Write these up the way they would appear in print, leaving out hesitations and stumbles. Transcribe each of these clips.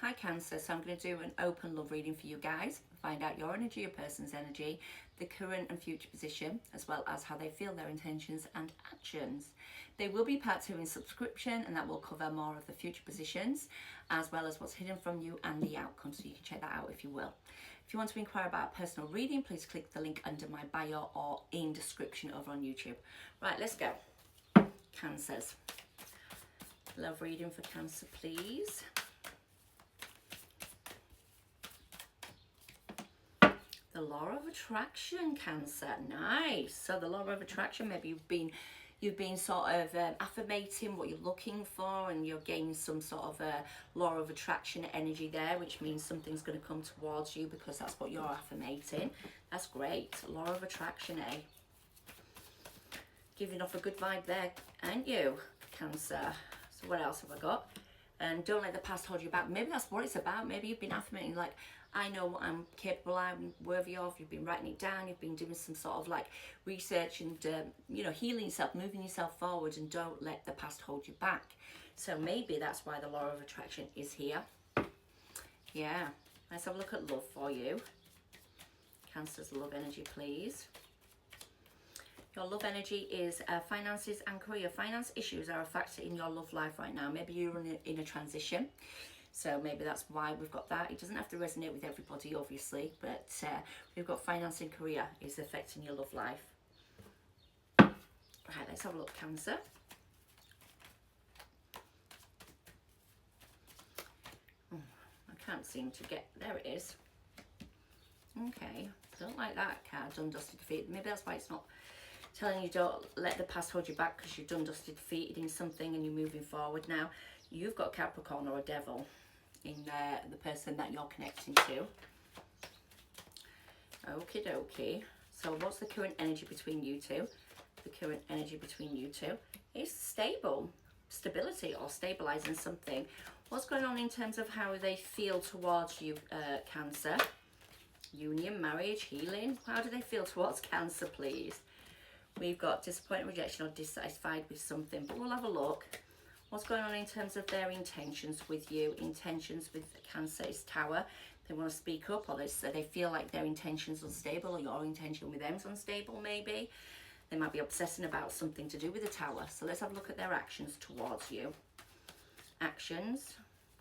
Hi Cancer, so I'm going to do an open love reading for you guys, find out your energy, your person's energy, the current and future position, as well as how they feel, their intentions and actions. They will be part 2 in subscription, and that will cover more of the future positions, as well as what's hidden from you and the outcome, so you can check that out if you will. If you want to inquire about a personal reading, please click the link under my bio or in description over on YouTube. Right, let's go. Cancers. Love reading for Cancer, please. The law of attraction, Cancer. Nice. So the law of attraction, maybe you've been sort of affirmating what you're looking for, and you're gaining some sort of law of attraction energy there, which means something's going to come towards you because that's what you're affirmating. That's great. Law of attraction, eh? Giving off a good vibe there, aren't you, Cancer? So what else have I got? And don't let the past hold you back. Maybe that's what it's about. Maybe you've been affirmating, like, I know what I'm capable, I'm worthy of. You've been writing it down. You've been doing some sort of like research and, healing yourself, moving yourself forward, and don't let the past hold you back. So maybe that's why the law of attraction is here. Yeah. Let's have a look at love for you. Cancer's love energy, please. Your love energy is finances and career. Finance issues are a factor in your love life right now. Maybe you're in a transition. So maybe that's why we've got that. It doesn't have to resonate with everybody, obviously, but we've got finance and career is affecting your love life. Right, let's have a look, Cancer. Oh, I can't seem to get, there it is. Okay, don't like that card, done, dusted, defeated. Maybe that's why it's not telling you don't let the past hold you back, because you've done, dusted, defeated in something and you're moving forward now. You've got Capricorn or a devil in the person that you're connecting to. Okie dokie. So what's the current energy between you two? The current energy between you two is stable, stability, or stabilizing something. What's going on in terms of how they feel towards you, Cancer? Union, marriage, healing. How do they feel towards Cancer, please? We've got disappointed, rejection, or dissatisfied with something, but we'll have a look. What's going on in terms of their intentions with you? Intentions with Cancer is Tower. They want to speak up, or they feel like their intention's unstable, or your intention with them's unstable, maybe. They might be obsessing about something to do with the Tower. So let's have a look at their actions towards you. Actions.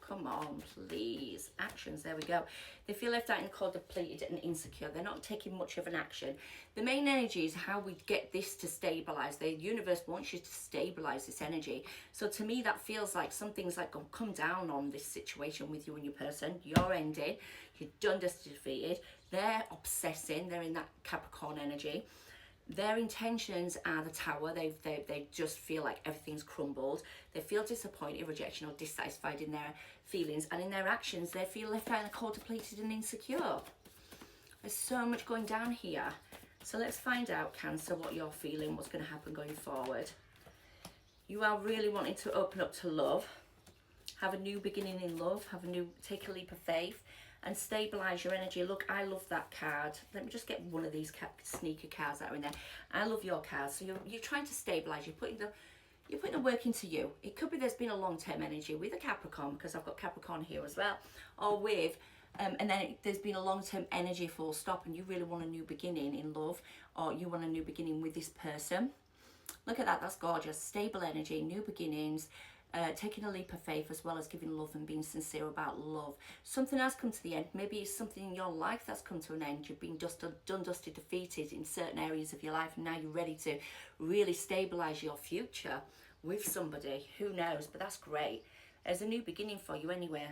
Come on, please. Actions, there we go. They feel left out in the cold, depleted and insecure. They're not taking much of an action. The main energy is how we get this to stabilize. The universe wants you to stabilize this energy. So to me, that feels like something's like going to come down on this situation with you and your person. You're ending. You're done, dusted, defeated. They're obsessing. They're in that Capricorn energy. Their intentions are the Tower. They just feel like everything's crumbled. They feel disappointed, rejection, or dissatisfied in their feelings, and in their actions they feel left out in the cold, depleted and insecure. There's so much going down here. So let's find out, Cancer, what you're feeling, what's going to happen going forward. You are really wanting to open up to love, have a new beginning in love, take a leap of faith, and stabilize your energy. Look, I love that card. Let me just get one of these sneaker cards that are in there. I love your cards. So you're trying to stabilize. You're putting the work into you. It could be there's been a long-term energy with a Capricorn, because I've got Capricorn here as well, or with and then there's been a long-term energy full stop, and you really want a new beginning in love, or you want a new beginning with this person. Look at that. That's gorgeous. Stable energy, new beginnings. Taking a leap of faith, as well as giving love and being sincere about love. Something has come to the end. Maybe it's something in your life that's come to an end. You've been done, dusted, defeated in certain areas of your life, and now you're ready to really stabilize your future with somebody. Who knows? But that's great. There's a new beginning for you anyway,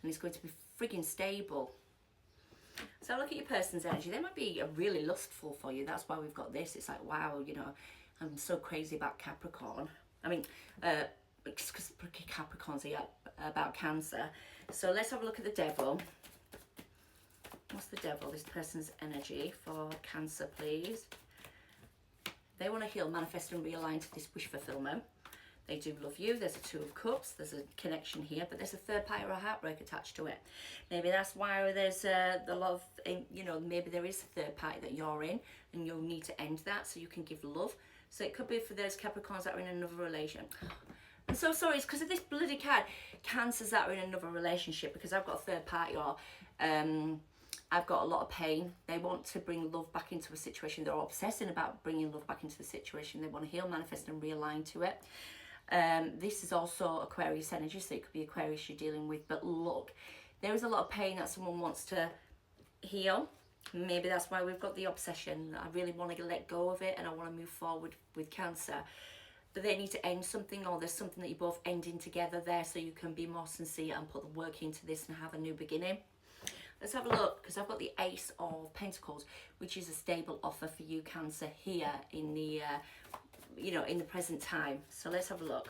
and it's going to be frigging stable. So look at your person's energy. They might be really lustful for you. That's why we've got this. It's like, wow, I'm so crazy about Capricorn. I mean, because Capricorn's here about Cancer. So let's have a look at the devil. What's the devil? This person's energy for Cancer, please. They want to heal, manifest and realign to this wish fulfillment. They do love you. There's a Two of Cups. There's a connection here, but there's a third party or a heartbreak attached to it. Maybe that's why there's the love, maybe there is a third party that you're in, and you'll need to end that so you can give love. So it could be for those Capricorns that are in another relation. I'm so sorry, it's because of this bloody card. Cancers that are in another relationship, because I've got a third party, or I've got a lot of pain. They want to bring love back into a situation. They're obsessing about bringing love back into the situation. They want to heal, manifest, and realign to it. This is also Aquarius energy, so it could be Aquarius you're dealing with. But look, there is a lot of pain that someone wants to heal. Maybe that's why we've got the obsession. I really want to let go of it, and I want to move forward with Cancer. But they need to end something, or there's something that you're both ending together there, so you can be more sincere and put the work into this and have a new beginning. Let's have a look, because I've got the Ace of Pentacles, which is a stable offer for you, Cancer, here in the, in the present time. So let's have a look.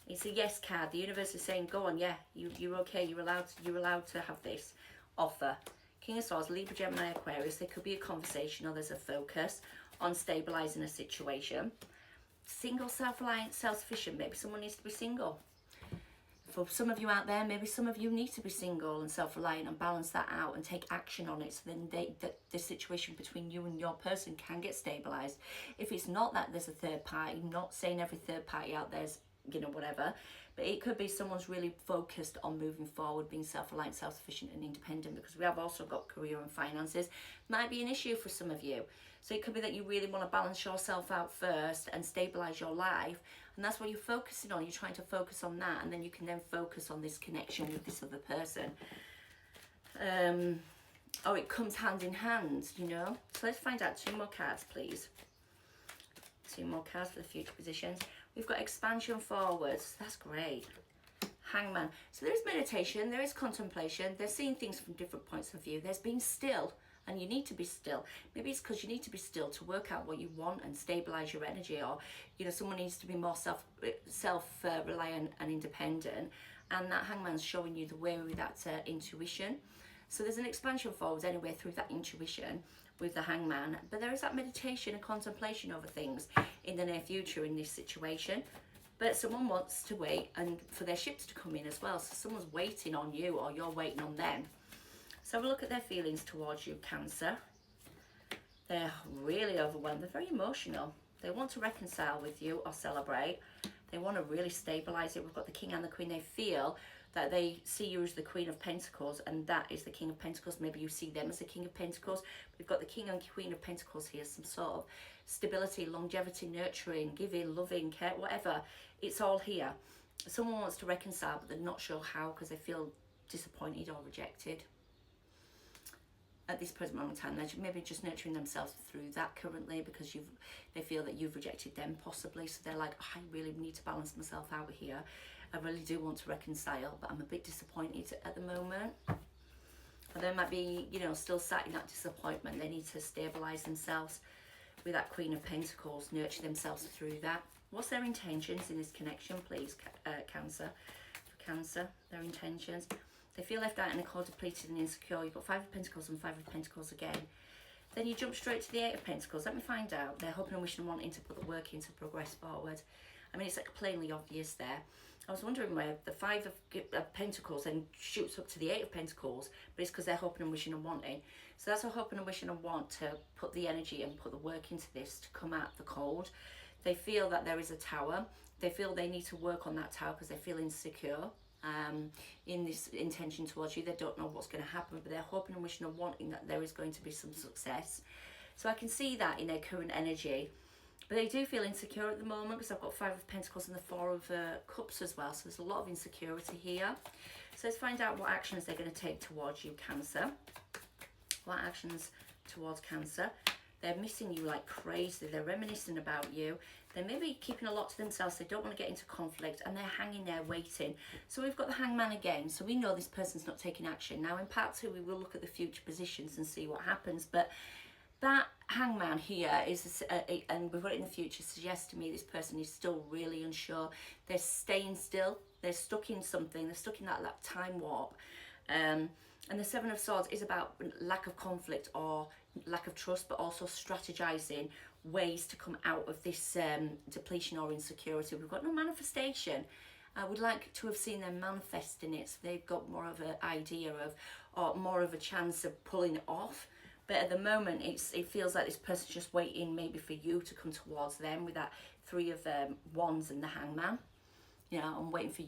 It's a yes card. The universe is saying, go on, yeah, you're okay. You're allowed to have this offer. King of Swords, Libra, Gemini, Aquarius. There could be a conversation, or there's a focus on stabilizing a situation. Single, self-reliant, self-sufficient. Maybe someone needs to be single. For some of you out there, maybe some of you need to be single and self-reliant and balance that out and take action on it, so then the situation between you and your person can get stabilized. If it's not that there's a third party, I'm not saying every third party out there's, whatever, but it could be someone's really focused on moving forward, being self-reliant, self-sufficient and independent, because we have also got career and finances. Might be an issue for some of you. So it could be that you really want to balance yourself out first and stabilize your life, and that's what you're focusing on. You're trying to focus on that, and then you can then focus on this connection with this other person. Or it comes hand in hand, So let's find out 2 more cards, please. 2 more cards for the future positions. We've got expansion forwards. That's great. Hangman. So there is meditation, there is contemplation. They're seeing things from different points of view. There's being still, and you need to be still. Maybe it's because you need to be still to work out what you want and stabilize your energy, or someone needs to be more self-reliant and independent, and that Hangman's showing you the way with that intuition. So there's an expansion forwards anyway through that intuition with the Hangman, but there is that meditation and contemplation over things in the near future in this situation. But someone wants to wait and for their ships to come in as well, so someone's waiting on you, or you're waiting on them. So have a look at their feelings towards you, Cancer. They're really overwhelmed. They're very emotional. They want to reconcile with you or celebrate. They want to really stabilize it. We've got the King and the Queen. They feel that they see you as the Queen of Pentacles, and that is the King of Pentacles. Maybe you see them as the King of Pentacles. We've got the King and Queen of Pentacles here, some sort of stability, longevity, nurturing, giving, loving, care, whatever. It's all here. Someone wants to reconcile, but they're not sure how, because they feel disappointed or rejected at this present moment in time. They're maybe just nurturing themselves through that currently, because they feel that you've rejected them possibly. So they're like, I really need to balance myself out here. I really do want to reconcile, but I'm a bit disappointed at the moment. Or they might be, still sat in that disappointment. They need to stabilize themselves with that Queen of Pentacles, nurture themselves through that. What's their intentions in this connection, please, Cancer? For Cancer, their intentions. They feel left out and cold, depleted and insecure. You've got 5 of Pentacles and 5 of Pentacles again. Then you jump straight to the 8 of Pentacles. Let me find out. They're hoping and wishing and wanting to put the work in to progress forward. I mean, it's like plainly obvious there. I was wondering where the 5 of Pentacles then shoots up to the 8 of Pentacles, but it's because they're hoping and wishing and wanting. So that's a hoping and wishing and want to put the energy and put the work into this to come out the cold. They feel that there is a tower. They feel they need to work on that tower because they feel insecure in this intention towards you. They don't know what's going to happen, but they're hoping and wishing and wanting that there is going to be some success. So I can see that in their current energy. But they do feel insecure at the moment, because I've got 5 of Pentacles and the 4 of Cups as well. So there's a lot of insecurity here. So let's find out what actions they're going to take towards you, Cancer. What actions towards Cancer? They're missing you like crazy. They're reminiscing about you. They may be keeping a lot to themselves. They don't want to get into conflict, and they're hanging there waiting. So we've got the Hangman again. So we know this person's not taking action. Now in part 2, we will look at the future positions and see what happens. But that Hangman here is, and we've got it in the future, suggests to me this person is still really unsure. They're staying still. They're stuck in something. They're stuck in that time warp. And the 7 of Swords is about lack of conflict or lack of trust, but also strategizing ways to come out of this depletion or insecurity. We've got no manifestation. I would like to have seen them manifesting it, so they've got more of an idea of, or more of a chance of pulling it off. But at the moment, it feels like this person's just waiting maybe for you to come towards them with that Three of Wands and the Hangman. You know, I'm waiting for